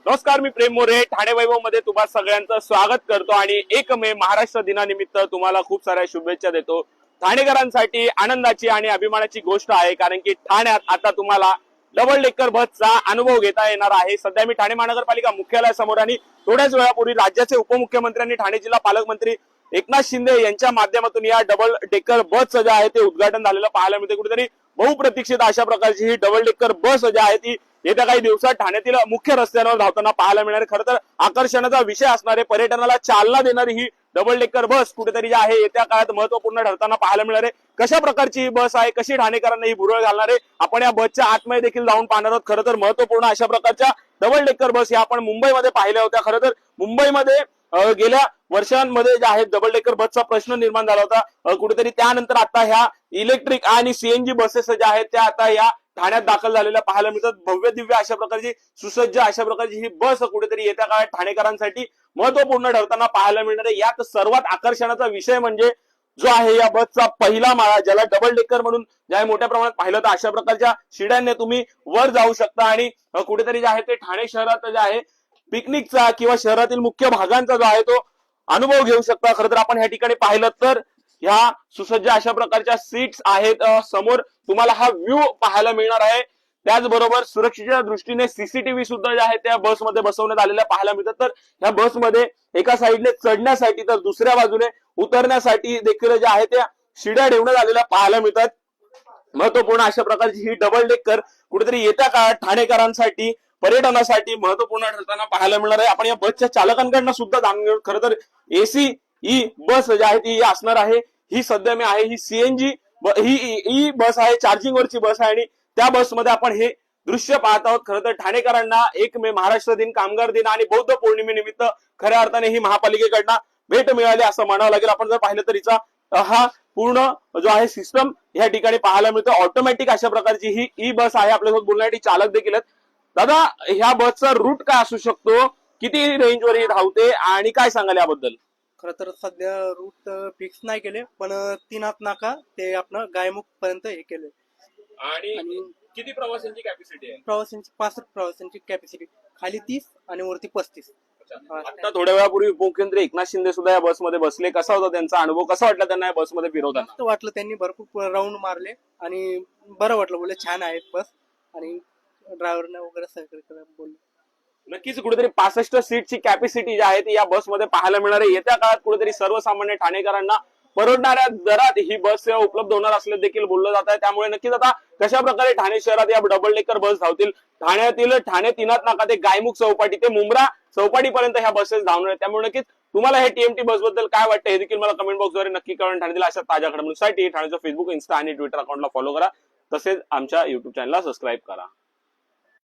नमस्कार, मी प्रेम मोरे ठाणे वैभव मध्ये तुम्हा सगळ्यांचं स्वागत करतो आणि 1 मे महाराष्ट्र दिनानिमित्त तुम्हाला खूप साऱ्या शुभेच्छा देतो। ठाणेकरांसाठी आनंदाची आणि अभिमानाची गोष्ट आहे, कारण की ठाण्यात आता तुम्हाला डबल डेकर बसचा अनुभव घेता येणार आहे। सध्या मी ठाणे महानगरपालिका मुख्यालयासमोर आणि थोड्याच वेळापूर्वी राज्याचे उपमुख्यमंत्र्यांनी ठाणे जिल्हा पालकमंत्री एकनाथ शिंदे यांच्या माध्यमातून या डबल डेकर बसचं जे आहे ते उद्घाटन झालेलं पाहायला मिळते। कुठेतरी बहुप्रतीक्षित अशा प्रकारची ही डबल डेकर बस जी आहे ती येत्या काही दिवसात ठाण्यातील मुख्य रस्त्यांवर धावताना पाहायला मिळणार। खरं तर आकर्षणाचा विषय असणारे, पर्यटनाला चालना देणारी ही डबल डेकर बस कुठेतरी जी आहे येत्या काळात महत्वपूर्ण ठरताना पाहायला मिळणार आहे। कशा प्रकारची ही बस आहे, कशी ठाणेकरांना ही भुरळ घालणार आहे, आपण या बसच्या आतमध्ये देखील जाऊन पाहणार आहोत। खरं तर महत्वपूर्ण अशा प्रकारच्या डबल डेकर बस या आपण मुंबईमध्ये पाहिल्या होत्या। खरं तर मुंबईमध्ये गेल्या वर्षांमध्ये जे आहे डबल डेकर बसचा प्रश्न निर्माण झाला होता। कुठेतरी त्यानंतर आता ह्या इलेक्ट्रिक आणि सीएनजी बसेस ज्या आहेत त्या आता या ठाण्यात दाखल झालेल्या पाहायला मिळतात। भव्य दिव्य अशा प्रकारची सुसज्ज अशा प्रकारची ही बस कुठेतरी येत्या काळात ठाणेकरांसाठी महत्वपूर्ण ठरताना पाहायला मिळणार आहे। यात सर्वात आकर्षणाचा विषय म्हणजे जो आहे या बसचा पहिला माळा, ज्याला डबल डेकर म्हणून ज्या मोठ्या प्रमाणात पाहिलं तर अशा प्रकारच्या शिड्यांनी तुम्ही वर जाऊ शकता आणि कुठेतरी जे आहे ते ठाणे शहरात जे आहे पिकनिकचा किंवा शहरातील मुख्य भागांचा जो आहे तो अनुभव घेऊ शकता। खरं तर आपण ह्या ठिकाणी पाहिलं तर ह्या सुसज्ज अशा प्रकारच्या सीट्स आहेत। समोर तुम्हाला हा व्ह्यू पाहायला मिळणार आहे। त्याचबरोबर सुरक्षेच्या दृष्टीने सीसीटीव्ही सुद्धा जे आहे त्या बसमध्ये बसवण्यात आलेल्या पाहायला मिळतात। तर ह्या बसमध्ये एका साईडने चढण्यासाठी तर दुसऱ्या बाजूने उतरण्यासाठी देखील जे आहे त्या शिड्या ठेवण्यात आलेल्या पाहायला मिळतात। महत्वपूर्ण अशा प्रकारची ही डबल डेकर कुठेतरी येत्या काळात ठाणेकरांसाठी पर्यटनासाठी महत्वपूर्ण ठरताना पाहायला मिळणार आहे। आपण या बसच्या चालकांकडनं सुद्धा जाणून घेऊ। खरं तर एसी ही बस जी आहे ती असणार आहे। ही सध्या मी आहे ही सीएनजी ही बस आहे, चार्जिंग वरची बस आहे आणि त्या बसमध्ये आपण हे दृश्य पाहत आहोत। खरं तर ठाणेकरांना 1 मे महाराष्ट्र दिन, कामगार दिन आणि बौद्ध पौर्णिमेनिमित्त खऱ्या अर्थाने ही महापालिकेकडनं भेट मिळाली असं म्हणावं लागेल। आपण जर पाहिलं तर हिचा हा पूर्ण जो आहे सिस्टम या ठिकाणी पाहायला मिळतं। ऑटोमॅटिक अशा प्रकारची ही ई बस आहे। आपल्यासोबत बोलण्यासाठी चालक देखील आहेत। दादा, ह्या बसचा रूट काय असू शकतो, किती रेंजवर ही धावते आणि काय सांगाल याबद्दल? खरं तर सध्या रूट फिक्स नाही केले, पण 3 नाका ते आपलं गायमुख पर्यंत हे केले आणि किती प्रवाशांची कॅपॅसिटी आहे? प्रवाशांची 65 प्रवाशांची कॅपॅसिटी, खाली 30 आणि वरती 35। आता थोड्या वेळापूर्वी उपमुख्यमंत्री एकनाथ शिंदे सुद्धा या बसमध्ये बसले। कसा होता त्यांचा अनुभव, कसा वाटला त्यांना या बसमध्ये फिरवताना? मस्त वाटलं, त्यांनी भरपूर राऊंड मारले आणि बरं वाटलं, बोलले छान आहेत बस आणि ड्रायव्हरने वगैरे सहकार्य बोलले। नक्कीच कुठेतरी 65 सीटची कॅपॅसिटी जी आहे ती या बसमध्ये पाहायला मिळणार आहे। येत्या काळात कुठेतरी सर्वसामान्य ठाणेकरांना परवडणाऱ्या दरात ही बस सेवा उपलब्ध होणार असल्याचे देखील बोललं जात आहे। त्यामुळे नक्कीच आता कशा प्रकारे ठाणे शहरात या डबल डेकर बस धावतील, ठाण्यातील ठाणे 3 नाका ते गायमुख चौपाटी ते मुंब्रा चौपाटीपर्यंत ह्या बसेस धावणार आहेत। त्यामुळे नक्कीच तुम्हाला हे टीएमटी बस बद्दल काय वाटतं हे देखील मला कमेंट बॉक्सद्वारे नक्की कळवून ठाण्यातील अशा ताज्या घडामोडींसाठी ठाण्याच्या फेसबुक, इन्स्टा आणि ट्विटर अकाउंटला फॉलो करा, तसेच आमच्या युट्यूब चॅनलला सबस्क्राईब करा।